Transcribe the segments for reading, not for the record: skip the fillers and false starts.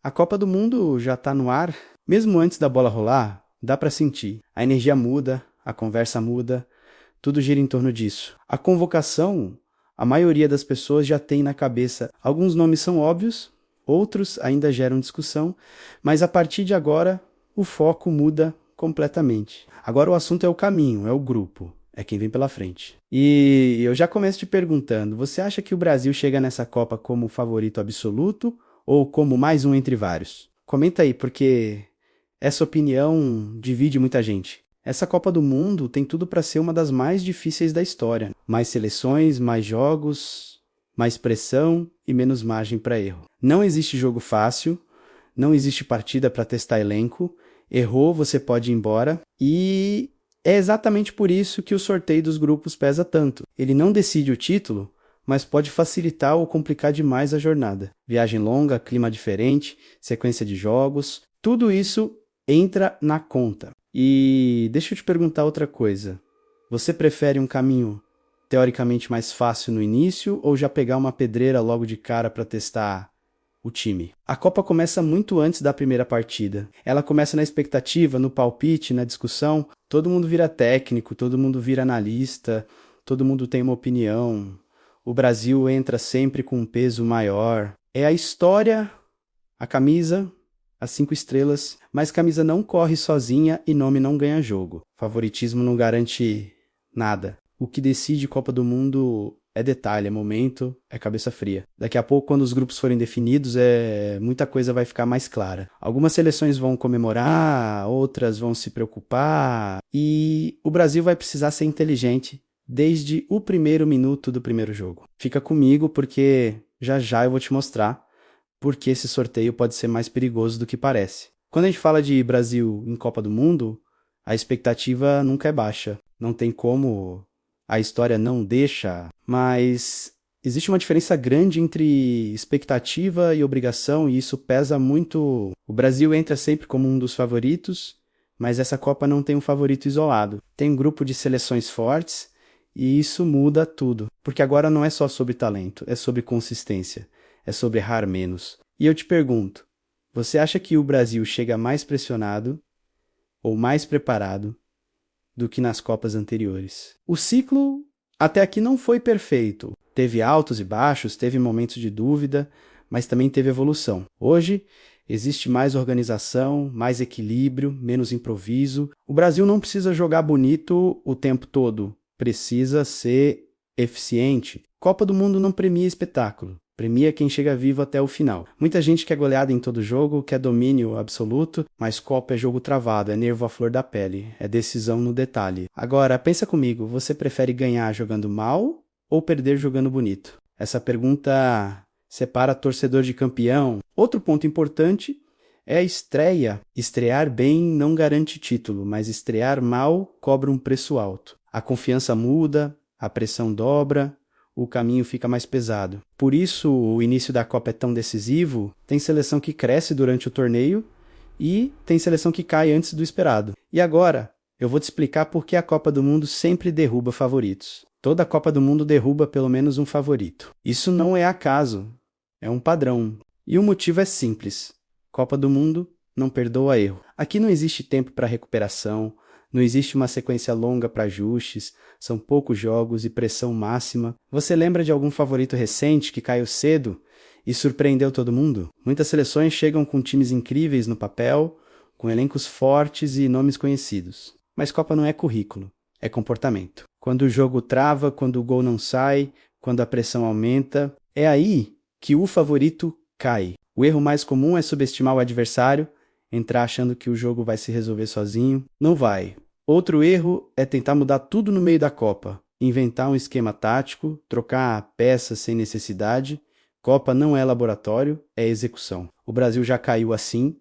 A Copa do Mundo já está no ar. Mesmo antes da bola rolar, dá para sentir. A energia muda, a conversa muda, tudo gira em torno disso. A convocação, a maioria das pessoas já tem na cabeça. Alguns nomes são óbvios, outros ainda geram discussão, mas a partir de agora o foco muda completamente. Agora o assunto é o caminho, é o grupo, é quem vem pela frente. E eu já começo te perguntando, você acha que o Brasil chega nessa Copa como favorito absoluto ou como mais um entre vários? Comenta aí, porque essa opinião divide muita gente. Essa Copa do Mundo tem tudo para ser uma das mais difíceis da história. Mais seleções, mais jogos, mais pressão e menos margem para erro. Não existe jogo fácil, não existe partida para testar elenco. Errou, você pode ir embora. E é exatamente por isso que o sorteio dos grupos pesa tanto. Ele não decide o título, mas pode facilitar ou complicar demais a jornada. Viagem longa, clima diferente, sequência de jogos, tudo isso entra na conta. E deixa eu te perguntar outra coisa. Você prefere um caminho teoricamente mais fácil no início ou já pegar uma pedreira logo de cara para testar o time? A Copa começa muito antes da primeira partida. Ela começa na expectativa, no palpite, na discussão. Todo mundo vira técnico, todo mundo vira analista, todo mundo tem uma opinião. O Brasil entra sempre com um peso maior. É a história, a camisa, as 5 estrelas, mas camisa não corre sozinha e nome não ganha jogo. Favoritismo não garante nada. O que decide Copa do Mundo é detalhe, é momento, é cabeça fria. Daqui a pouco, quando os grupos forem definidos, muita coisa vai ficar mais clara. Algumas seleções vão comemorar, outras vão se preocupar, e o Brasil vai precisar ser inteligente desde o primeiro minuto do primeiro jogo. Fica comigo porque já já eu vou te mostrar porque esse sorteio pode ser mais perigoso do que parece. Quando a gente fala de Brasil em Copa do Mundo, a expectativa nunca é baixa. Não tem como, a história não deixa, mas existe uma diferença grande entre expectativa e obrigação e isso pesa muito. O Brasil entra sempre como um dos favoritos, mas essa Copa não tem um favorito isolado. Tem um grupo de seleções fortes e isso muda tudo, porque agora não é só sobre talento, é sobre consistência. É sobre errar menos. E eu te pergunto, você acha que o Brasil chega mais pressionado ou mais preparado do que nas Copas anteriores? O ciclo até aqui não foi perfeito. Teve altos e baixos, teve momentos de dúvida, mas também teve evolução. Hoje, existe mais organização, mais equilíbrio, menos improviso. O Brasil não precisa jogar bonito o tempo todo, precisa ser eficiente. Copa do Mundo não premia espetáculo. Premia quem chega vivo até o final. Muita gente quer goleada em todo jogo, quer domínio absoluto, mas Copa é jogo travado, é nervo à flor da pele, é decisão no detalhe. Agora, pensa comigo, você prefere ganhar jogando mal ou perder jogando bonito? Essa pergunta separa torcedor de campeão. Outro ponto importante é a estreia. Estrear bem não garante título, mas estrear mal cobra um preço alto. A confiança muda, a pressão dobra, o caminho fica mais pesado. Por isso, o início da Copa é tão decisivo. Tem seleção que cresce durante o torneio e tem seleção que cai antes do esperado. E agora, eu vou te explicar por que a Copa do Mundo sempre derruba favoritos. Toda Copa do Mundo derruba pelo menos um favorito. Isso não é acaso, é um padrão. E o motivo é simples. Copa do Mundo não perdoa erro. Aqui não existe tempo para recuperação, não existe uma sequência longa para ajustes, são poucos jogos e pressão máxima. Você lembra de algum favorito recente que caiu cedo e surpreendeu todo mundo? Muitas seleções chegam com times incríveis no papel, com elencos fortes e nomes conhecidos. Mas Copa não é currículo, é comportamento. Quando o jogo trava, quando o gol não sai, quando a pressão aumenta, é aí que o favorito cai. O erro mais comum é subestimar o adversário, entrar achando que o jogo vai se resolver sozinho. Não vai. Outro erro é tentar mudar tudo no meio da Copa. Inventar um esquema tático, trocar peças sem necessidade. Copa não é laboratório, é execução. O Brasil já caiu assim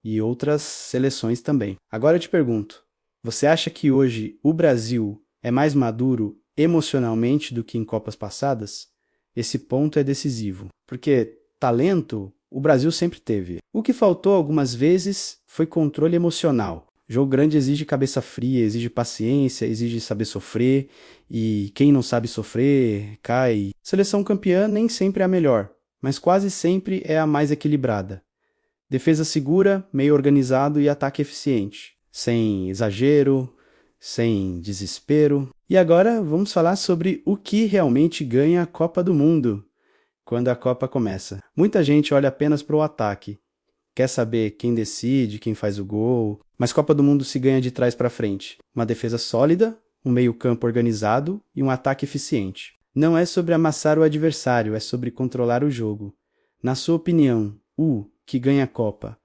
e outras seleções também. Agora eu te pergunto, você acha que hoje o Brasil é mais maduro emocionalmente do que em Copas passadas? Esse ponto é decisivo, porque talento o Brasil sempre teve. O que faltou algumas vezes foi controle emocional. Jogo grande exige cabeça fria, exige paciência, exige saber sofrer, e quem não sabe sofrer, cai. Seleção campeã nem sempre é a melhor, mas quase sempre é a mais equilibrada. Defesa segura, meio organizado e ataque eficiente. Sem exagero, sem desespero. E agora vamos falar sobre o que realmente ganha a Copa do Mundo quando a Copa começa. Muita gente olha apenas para o ataque. Quer saber quem decide, quem faz o gol. Mas Copa do Mundo se ganha de trás para frente. Uma defesa sólida, um meio-campo organizado e um ataque eficiente. Não é sobre amassar o adversário, é sobre controlar o jogo. Na sua opinião, o que ganha a Copa?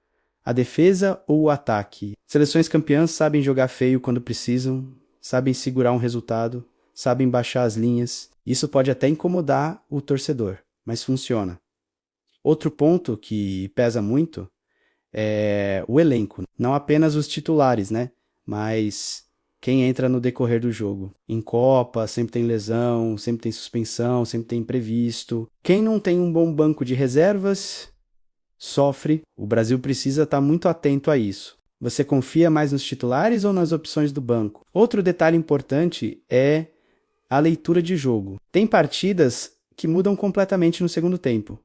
A defesa ou o ataque? Seleções campeãs sabem jogar feio quando precisam, sabem segurar um resultado, sabem baixar as linhas. Isso pode até incomodar o torcedor, mas funciona. Outro ponto que pesa muito é o elenco. Não apenas os titulares, né? Mas quem entra no decorrer do jogo. Em Copa, sempre tem lesão, sempre tem suspensão, sempre tem imprevisto. Quem não tem um bom banco de reservas sofre. O Brasil precisa estar muito atento a isso. Você confia mais nos titulares ou nas opções do banco? Outro detalhe importante é a leitura de jogo. Tem partidas que mudam completamente no segundo tempo.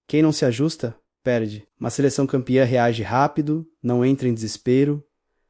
Quem não se ajusta, perde. Uma seleção campeã reage rápido, não entra em desespero,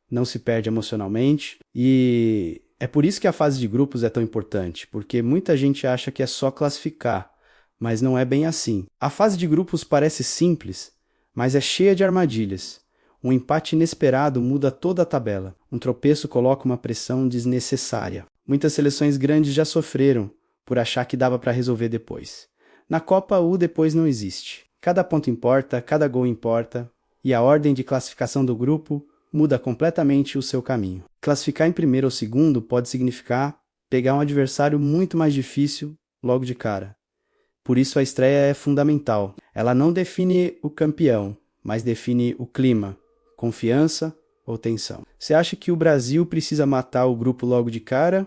não se perde emocionalmente. E é por isso que a fase de grupos é tão importante, porque muita gente acha que é só classificar, mas não é bem assim. A fase de grupos parece simples, mas é cheia de armadilhas. Um empate inesperado muda toda a tabela. Um tropeço coloca uma pressão desnecessária. Muitas seleções grandes já sofreram por achar que dava para resolver depois. Na Copa, o depois não existe. Cada ponto importa, cada gol importa, e a ordem de classificação do grupo muda completamente o seu caminho. Classificar em primeiro ou segundo pode significar pegar um adversário muito mais difícil logo de cara. Por isso a estreia é fundamental. Ela não define o campeão, mas define o clima, confiança ou tensão. Você acha que o Brasil precisa matar o grupo logo de cara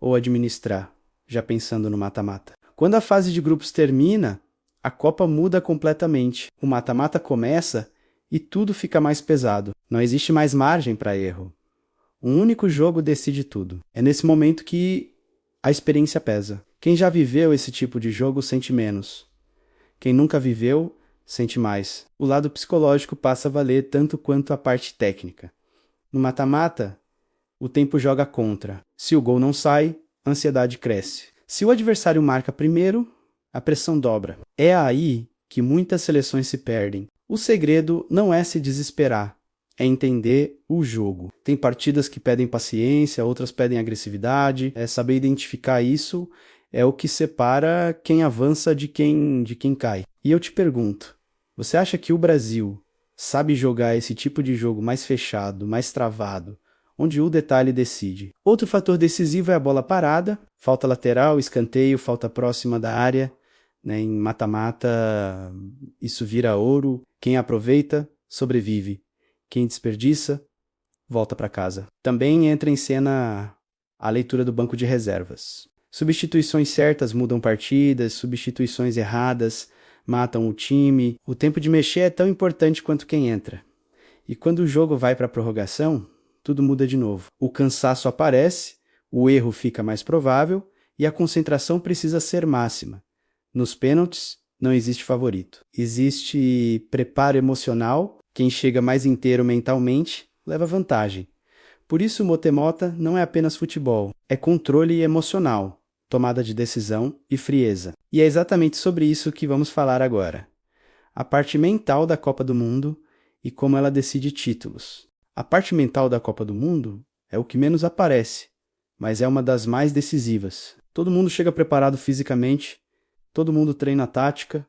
ou administrar, já pensando no mata-mata? Quando a fase de grupos termina, a Copa muda completamente. O mata-mata começa e tudo fica mais pesado. Não existe mais margem para erro. Um único jogo decide tudo. É nesse momento que a experiência pesa. Quem já viveu esse tipo de jogo sente menos. Quem nunca viveu, sente mais. O lado psicológico passa a valer tanto quanto a parte técnica. No mata-mata, o tempo joga contra. Se o gol não sai, a ansiedade cresce. Se o adversário marca primeiro, a pressão dobra. É aí que muitas seleções se perdem. O segredo não é se desesperar, é entender o jogo. Tem partidas que pedem paciência, outras pedem agressividade. Saber identificar isso é o que separa quem avança de quem cai. E eu te pergunto, você acha que o Brasil sabe jogar esse tipo de jogo mais fechado, mais travado, onde o detalhe decide? Outro fator decisivo é a bola parada, falta lateral, escanteio, falta próxima da área. Em mata-mata, isso vira ouro. Quem aproveita, sobrevive. Quem desperdiça, volta para casa. Também entra em cena a leitura do banco de reservas. Substituições certas mudam partidas, substituições erradas matam o time. O tempo de mexer é tão importante quanto quem entra. E quando o jogo vai para a prorrogação, tudo muda de novo. O cansaço aparece, o erro fica mais provável e a concentração precisa ser máxima. Nos pênaltis, não existe favorito. Existe preparo emocional. Quem chega mais inteiro mentalmente leva vantagem. Por isso, o mote-mota não é apenas futebol. É controle emocional, tomada de decisão e frieza. E é exatamente sobre isso que vamos falar agora. A parte mental da Copa do Mundo e como ela decide títulos. A parte mental da Copa do Mundo é o que menos aparece, mas é uma das mais decisivas. Todo mundo chega preparado fisicamente, todo mundo treina a tática,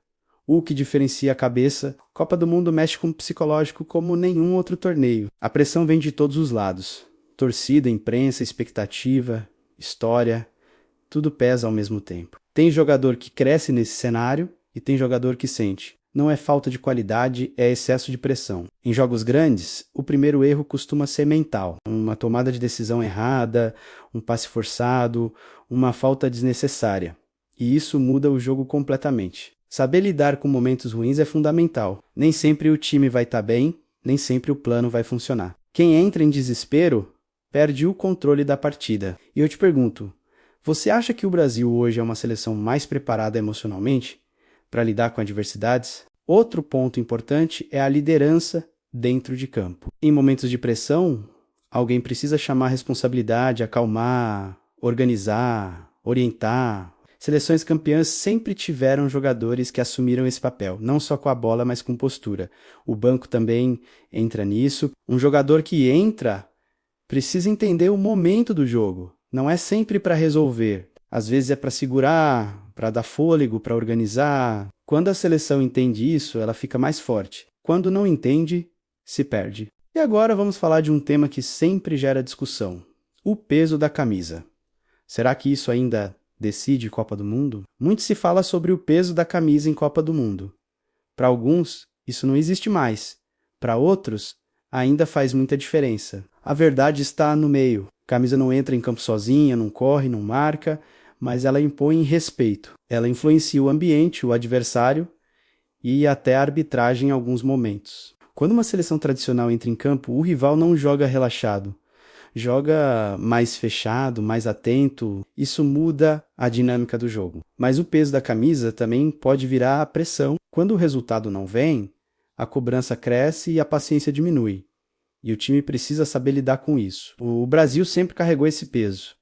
o que diferencia a cabeça. Copa do Mundo mexe com o psicológico como nenhum outro torneio. A pressão vem de todos os lados. Torcida, imprensa, expectativa, história, tudo pesa ao mesmo tempo. Tem jogador que cresce nesse cenário e tem jogador que sente. Não é falta de qualidade, é excesso de pressão. Em jogos grandes, o primeiro erro costuma ser mental. Uma tomada de decisão errada, um passe forçado, uma falta desnecessária. E isso muda o jogo completamente. Saber lidar com momentos ruins é fundamental. Nem sempre o time vai estar bem, nem sempre o plano vai funcionar. Quem entra em desespero perde o controle da partida. E eu te pergunto, você acha que o Brasil hoje é uma seleção mais preparada emocionalmente para lidar com adversidades? Outro ponto importante é a liderança dentro de campo. Em momentos de pressão, alguém precisa chamar a responsabilidade, acalmar, organizar, orientar. Seleções campeãs sempre tiveram jogadores que assumiram esse papel, não só com a bola, mas com postura. O banco também entra nisso. Um jogador que entra precisa entender o momento do jogo. Não é sempre para resolver. Às vezes é para segurar, para dar fôlego, para organizar. Quando a seleção entende isso, ela fica mais forte. Quando não entende, se perde. E agora vamos falar de um tema que sempre gera discussão: o peso da camisa. Será que isso ainda decide Copa do Mundo? Muito se fala sobre o peso da camisa em Copa do Mundo. Para alguns, isso não existe mais. Para outros, ainda faz muita diferença. A verdade está no meio. A camisa não entra em campo sozinha, não corre, não marca, mas ela impõe respeito. Ela influencia o ambiente, o adversário e até a arbitragem em alguns momentos. Quando uma seleção tradicional entra em campo, o rival não joga relaxado. Joga mais fechado, mais atento. Isso muda a dinâmica do jogo. Mas o peso da camisa também pode virar a pressão. Quando o resultado não vem, a cobrança cresce e a paciência diminui. E o time precisa saber lidar com isso. O Brasil sempre carregou esse peso.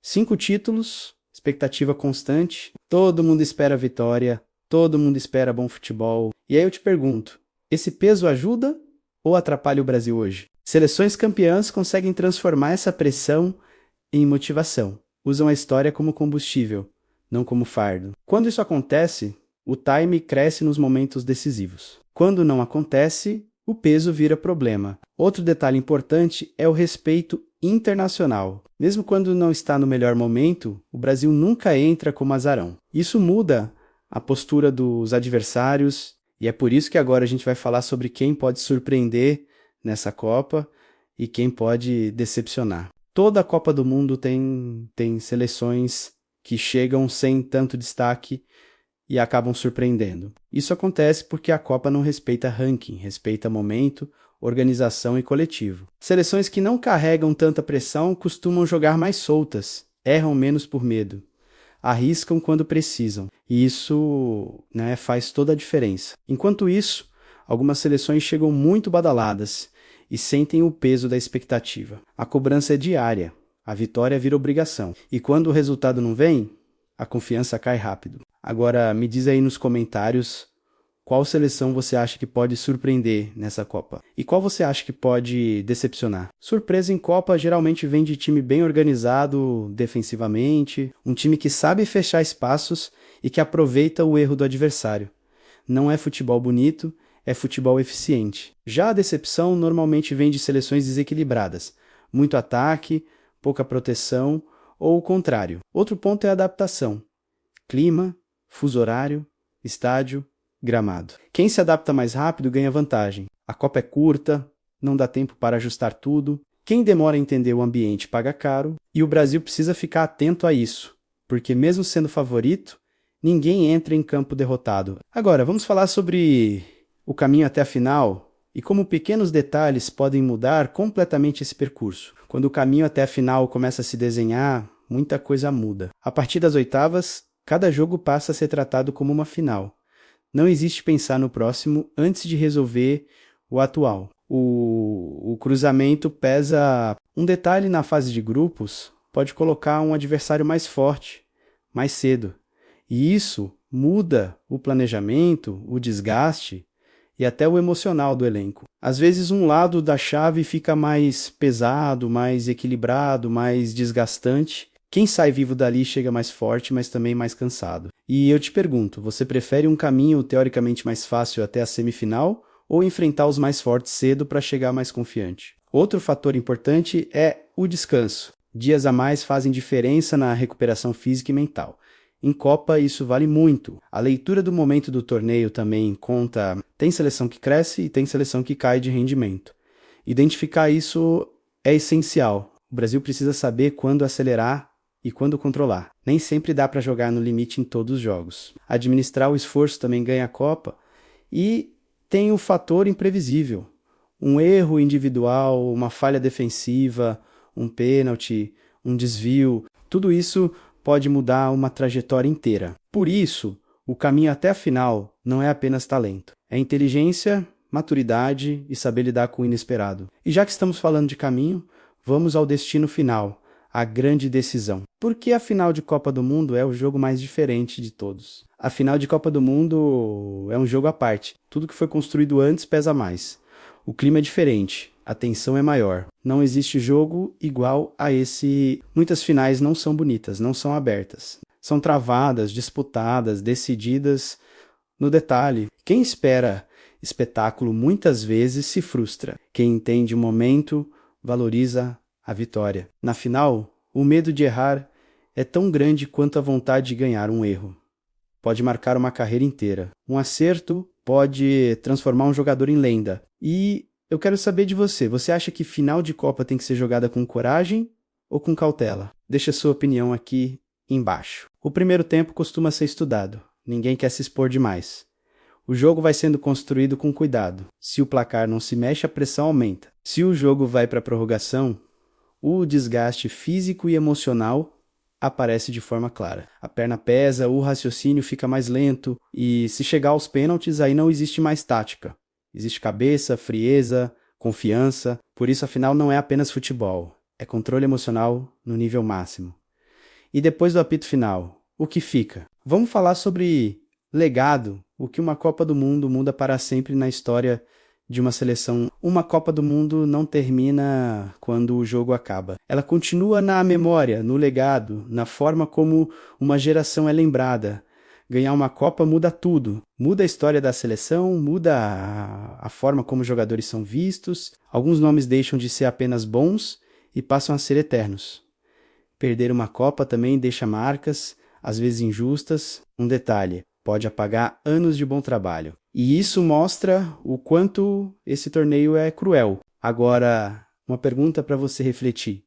5 títulos, expectativa constante, todo mundo espera a vitória, todo mundo espera bom futebol. E aí eu te pergunto, esse peso ajuda ou atrapalha o Brasil hoje? Seleções campeãs conseguem transformar essa pressão em motivação. Usam a história como combustível, não como fardo. Quando isso acontece, o time cresce nos momentos decisivos. Quando não acontece, o peso vira problema. Outro detalhe importante é o respeito internacional. Mesmo quando não está no melhor momento, o Brasil nunca entra como azarão. Isso muda a postura dos adversários e é por isso que agora a gente vai falar sobre quem pode surpreender nessa Copa e quem pode decepcionar. Toda a Copa do Mundo tem seleções que chegam sem tanto destaque e acabam surpreendendo. Isso acontece porque a Copa não respeita ranking, respeita momento, organização e coletivo. Seleções que não carregam tanta pressão costumam jogar mais soltas, erram menos por medo, arriscam quando precisam. E isso, faz toda a diferença. Enquanto isso, algumas seleções chegam muito badaladas e sentem o peso da expectativa. A cobrança é diária, a vitória vira obrigação. E quando o resultado não vem, a confiança cai rápido. Agora, me diz aí nos comentários qual seleção você acha que pode surpreender nessa Copa. E qual você acha que pode decepcionar. Surpresa em Copa geralmente vem de time bem organizado defensivamente, um time que sabe fechar espaços e que aproveita o erro do adversário. Não é futebol bonito, é futebol eficiente. Já a decepção normalmente vem de seleções desequilibradas, muito ataque, pouca proteção ou o contrário. Outro ponto é a adaptação. Clima, fuso horário, estádio, gramado. Quem se adapta mais rápido ganha vantagem. A Copa é curta, não dá tempo para ajustar tudo. Quem demora a entender o ambiente paga caro e o Brasil precisa ficar atento a isso, porque mesmo sendo favorito, ninguém entra em campo derrotado. Agora, vamos falar sobre o caminho até a final e como pequenos detalhes podem mudar completamente esse percurso. Quando o caminho até a final começa a se desenhar, muita coisa muda. A partir das oitavas, cada jogo passa a ser tratado como uma final. Não existe pensar no próximo antes de resolver o atual. O cruzamento pesa. Um detalhe na fase de grupos pode colocar um adversário mais forte, mais cedo. E isso muda o planejamento, o desgaste e até o emocional do elenco. Às vezes um lado da chave fica mais pesado, mais equilibrado, mais desgastante. Quem sai vivo dali chega mais forte, mas também mais cansado. E eu te pergunto, você prefere um caminho teoricamente mais fácil até a semifinal ou enfrentar os mais fortes cedo para chegar mais confiante? Outro fator importante é o descanso. Dias a mais fazem diferença na recuperação física e mental. Em Copa, isso vale muito. A leitura do momento do torneio também conta. Tem seleção que cresce e tem seleção que cai de rendimento. Identificar isso é essencial. O Brasil precisa saber quando acelerar e quando controlar. Nem sempre dá para jogar no limite em todos os jogos. Administrar o esforço também ganha a Copa. E tem o fator imprevisível. Um erro individual, uma falha defensiva, um pênalti, um desvio. Tudo isso pode mudar uma trajetória inteira. Por isso, o caminho até a final não é apenas talento, É inteligência, maturidade e saber lidar com o inesperado. E já que estamos falando de caminho, vamos ao destino final, a grande decisão. Por que a final de Copa do Mundo é o jogo mais diferente de todos? A final de Copa do Mundo é um jogo à parte. Tudo que foi construído antes pesa mais. O clima é diferente, a tensão é maior. Não existe jogo igual a esse. Muitas finais não são bonitas, não são abertas. São travadas, disputadas, decididas no detalhe. Quem espera espetáculo muitas vezes se frustra. Quem entende o momento valoriza a vitória. Na final, o medo de errar é tão grande quanto a vontade de ganhar. Um erro pode marcar uma carreira inteira. Um acerto pode transformar um jogador em lenda. E eu quero saber de você. Você acha que final de Copa tem que ser jogada com coragem ou com cautela? Deixa sua opinião aqui embaixo. O primeiro tempo costuma ser estudado. Ninguém quer se expor demais. O jogo vai sendo construído com cuidado. Se o placar não se mexe, a pressão aumenta. Se o jogo vai para a prorrogação, o desgaste físico e emocional aparece de forma clara. A perna pesa, o raciocínio fica mais lento e se chegar aos pênaltis, aí não existe mais tática. Existe cabeça, frieza, confiança. Por isso, afinal, não é apenas futebol. É controle emocional no nível máximo. E depois do apito final, o que fica? Vamos falar sobre legado, o que uma Copa do Mundo muda para sempre na história de uma seleção. Uma Copa do Mundo não termina quando o jogo acaba. Ela continua na memória, no legado, na forma como uma geração é lembrada. Ganhar uma Copa muda tudo. Muda a história da seleção, muda a forma como os jogadores são vistos. Alguns nomes deixam de ser apenas bons e passam a ser eternos. Perder uma Copa também deixa marcas, às vezes injustas. Um detalhe: pode apagar anos de bom trabalho. E isso mostra o quanto esse torneio é cruel. Agora, uma pergunta para você refletir.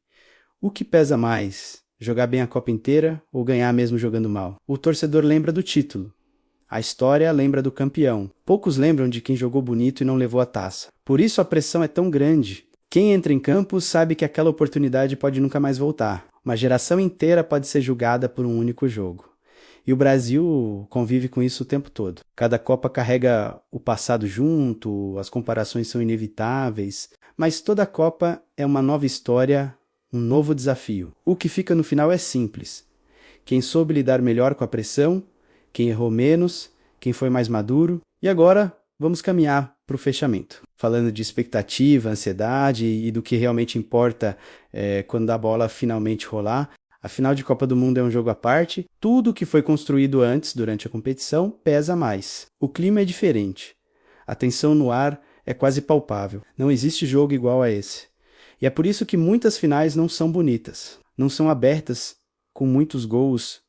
O que pesa mais? Jogar bem a Copa inteira ou ganhar mesmo jogando mal? O torcedor lembra do título. A história lembra do campeão. Poucos lembram de quem jogou bonito e não levou a taça. Por isso a pressão é tão grande. Quem entra em campo sabe que aquela oportunidade pode nunca mais voltar. Uma geração inteira pode ser julgada por um único jogo. E o Brasil convive com isso o tempo todo. Cada Copa carrega o passado junto, as comparações são inevitáveis, mas toda Copa é uma nova história, um novo desafio. O que fica no final é simples. Quem soube lidar melhor com a pressão, quem errou menos, quem foi mais maduro. E agora vamos caminhar para o fechamento. Falando de expectativa, ansiedade e do que realmente importa quando a bola finalmente rolar. A final de Copa do Mundo é um jogo à parte. Tudo que foi construído antes, durante a competição, pesa mais. O clima é diferente. A tensão no ar é quase palpável. Não existe jogo igual a esse. E é por isso que muitas finais não são bonitas. Não são abertas, com muitos gols.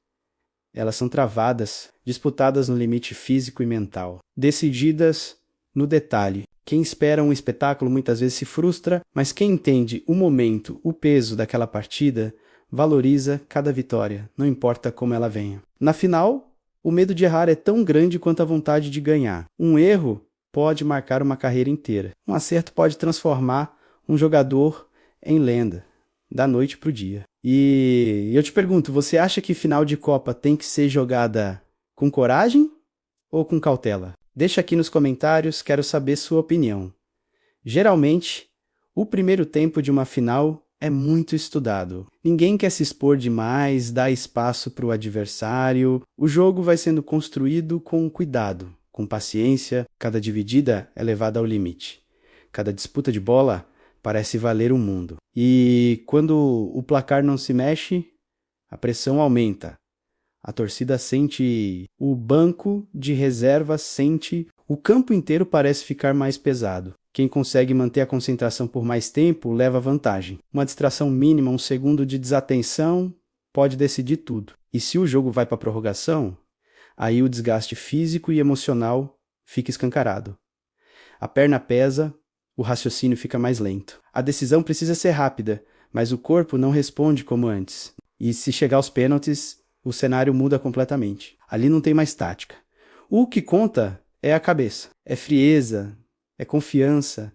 Elas são travadas, disputadas no limite físico e mental. Decididas no detalhe. Quem espera um espetáculo muitas vezes se frustra, mas quem entende o momento, o peso daquela partida, valoriza cada vitória, não importa como ela venha. Na final, o medo de errar é tão grande quanto a vontade de ganhar. Um erro pode marcar uma carreira inteira. Um acerto pode transformar um jogador em lenda, da noite para o dia. E eu te pergunto, você acha que final de Copa tem que ser jogada com coragem ou com cautela? Deixa aqui nos comentários, quero saber sua opinião. Geralmente, o primeiro tempo de uma final é muito estudado. Ninguém quer se expor demais, dar espaço para o adversário. O jogo vai sendo construído com cuidado, com paciência. Cada dividida é levada ao limite. Cada disputa de bola parece valer o mundo. E quando o placar não se mexe, a pressão aumenta. A torcida sente, o banco de reserva sente, o campo inteiro parece ficar mais pesado. Quem consegue manter a concentração por mais tempo leva vantagem. Uma distração mínima, um segundo de desatenção, pode decidir tudo. E se o jogo vai para a prorrogação, aí o desgaste físico e emocional fica escancarado. A perna pesa, o raciocínio fica mais lento. A decisão precisa ser rápida, mas o corpo não responde como antes. E se chegar aos pênaltis, o cenário muda completamente. Ali não tem mais tática. O que conta é a cabeça, é frieza, é confiança.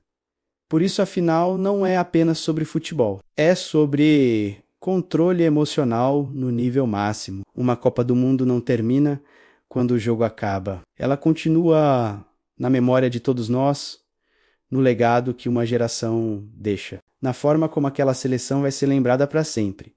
Por isso, a final não é apenas sobre futebol. É sobre controle emocional no nível máximo. Uma Copa do Mundo não termina quando o jogo acaba. Ela continua na memória de todos nós, no legado que uma geração deixa, na forma como aquela seleção vai ser lembrada para sempre.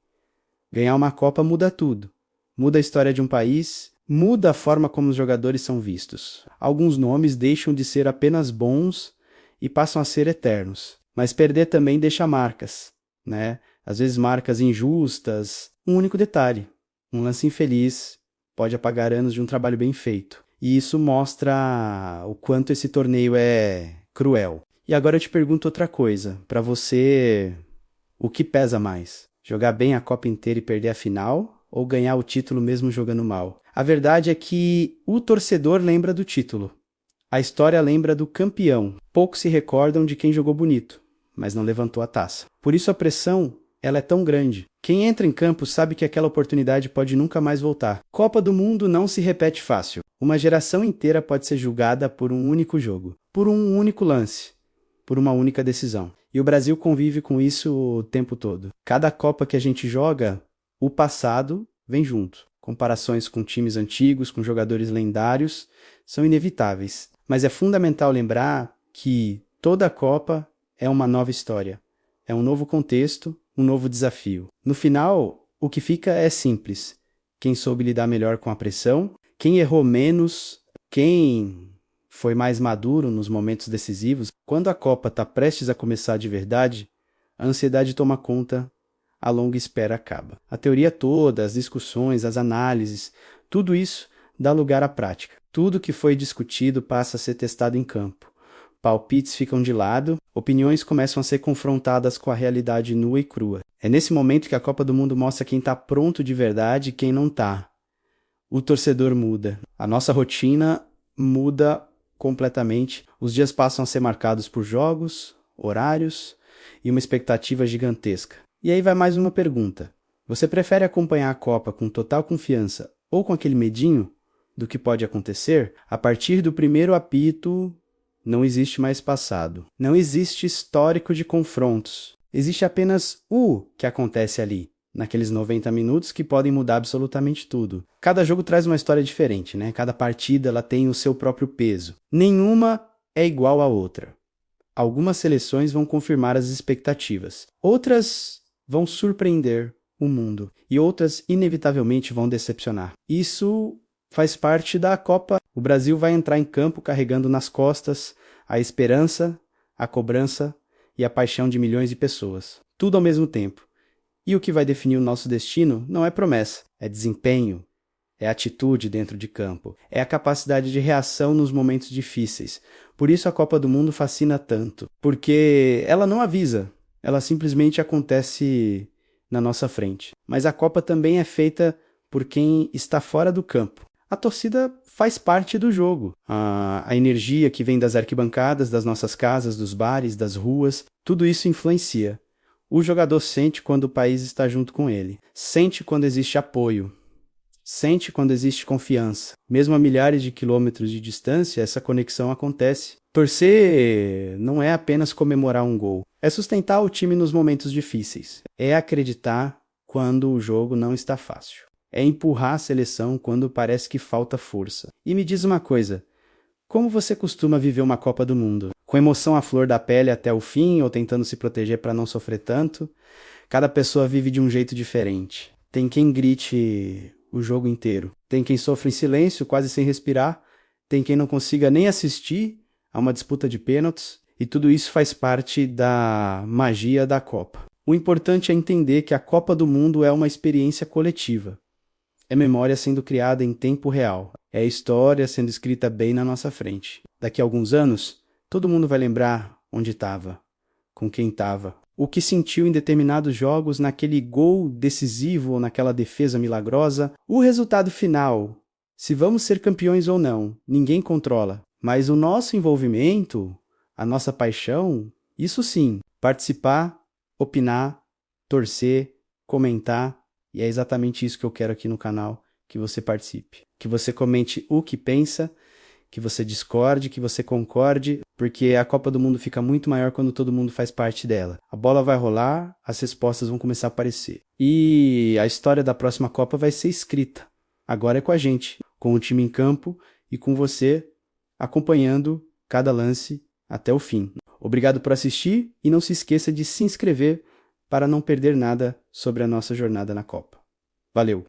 Ganhar uma Copa muda tudo. Muda a história de um país, muda a forma como os jogadores são vistos. Alguns nomes deixam de ser apenas bons e passam a ser eternos. Mas perder também deixa marcas, né? Às vezes marcas injustas. Um único detalhe, um lance infeliz pode apagar anos de um trabalho bem feito. E isso mostra o quanto esse torneio é cruel. E agora eu te pergunto outra coisa. Para você, o que pesa mais? Jogar bem a Copa inteira e perder a final? Ou ganhar o título mesmo jogando mal? A verdade é que o torcedor lembra do título. A história lembra do campeão. Poucos se recordam de quem jogou bonito, mas não levantou a taça. Por isso a pressão, ela é tão grande. Quem entra em campo sabe que aquela oportunidade pode nunca mais voltar. Copa do Mundo não se repete fácil. Uma geração inteira pode ser julgada por um único jogo, por um único lance, por uma única decisão. E o Brasil convive com isso o tempo todo. Cada Copa que a gente joga, o passado vem junto. Comparações com times antigos, com jogadores lendários, são inevitáveis. Mas é fundamental lembrar que toda Copa é uma nova história. É um novo contexto, um novo desafio. No final, o que fica é simples. Quem soube lidar melhor com a pressão, quem errou menos, quem foi mais maduro nos momentos decisivos. Quando a Copa está prestes a começar de verdade, a ansiedade toma conta, a longa espera acaba. A teoria toda, as discussões, as análises, tudo isso dá lugar à prática. Tudo que foi discutido passa a ser testado em campo. Palpites ficam de lado, opiniões começam a ser confrontadas com a realidade nua e crua. É nesse momento que a Copa do Mundo mostra quem está pronto de verdade e quem não está. O torcedor muda. A nossa rotina muda completamente. Os dias passam a ser marcados por jogos, horários e uma expectativa gigantesca. E aí vai mais uma pergunta. Você prefere acompanhar a Copa com total confiança ou com aquele medinho do que pode acontecer? A partir do primeiro apito, não existe mais passado. Não existe histórico de confrontos. Existe apenas o que acontece ali, naqueles 90 minutos que podem mudar absolutamente tudo. Cada jogo traz uma história diferente, né? Cada partida ela tem o seu próprio peso. Nenhuma é igual à outra. Algumas seleções vão confirmar as expectativas. Outras vão surpreender o mundo. E outras, inevitavelmente, vão decepcionar. Isso faz parte da Copa. O Brasil vai entrar em campo carregando nas costas a esperança, a cobrança e a paixão de milhões de pessoas. Tudo ao mesmo tempo. E o que vai definir o nosso destino não é promessa, é desempenho, é atitude dentro de campo, é a capacidade de reação nos momentos difíceis. Por isso a Copa do Mundo fascina tanto, porque ela não avisa, ela simplesmente acontece na nossa frente. Mas a Copa também é feita por quem está fora do campo. A torcida faz parte do jogo. A energia que vem das arquibancadas, das nossas casas, dos bares, das ruas, tudo isso influencia. O jogador sente quando o país está junto com ele. Sente quando existe apoio. Sente quando existe confiança. Mesmo a milhares de quilômetros de distância, essa conexão acontece. Torcer não é apenas comemorar um gol. É sustentar o time nos momentos difíceis. É acreditar quando o jogo não está fácil. É empurrar a seleção quando parece que falta força. E me diz uma coisa, como você costuma viver uma Copa do Mundo? Com emoção à flor da pele até o fim ou tentando se proteger para não sofrer tanto? Cada pessoa vive de um jeito diferente. Tem quem grite o jogo inteiro. Tem quem sofre em silêncio, quase sem respirar. Tem quem não consiga nem assistir a uma disputa de pênaltis. E tudo isso faz parte da magia da Copa. O importante é entender que a Copa do Mundo é uma experiência coletiva. É memória sendo criada em tempo real. É história sendo escrita bem na nossa frente. Daqui a alguns anos, todo mundo vai lembrar onde estava, com quem estava, o que sentiu em determinados jogos, naquele gol decisivo ou naquela defesa milagrosa. O resultado final, se vamos ser campeões ou não, ninguém controla. Mas o nosso envolvimento, a nossa paixão, isso sim, participar, opinar, torcer, comentar. E é exatamente isso que eu quero aqui no canal, que você participe. Que você comente o que pensa, que você discorde, que você concorde, porque a Copa do Mundo fica muito maior quando todo mundo faz parte dela. A bola vai rolar, as respostas vão começar a aparecer. E a história da próxima Copa vai ser escrita. Agora é com a gente, com o time em campo e com você acompanhando cada lance até o fim. Obrigado por assistir e não se esqueça de se inscrever para não perder nada sobre a nossa jornada na Copa. Valeu!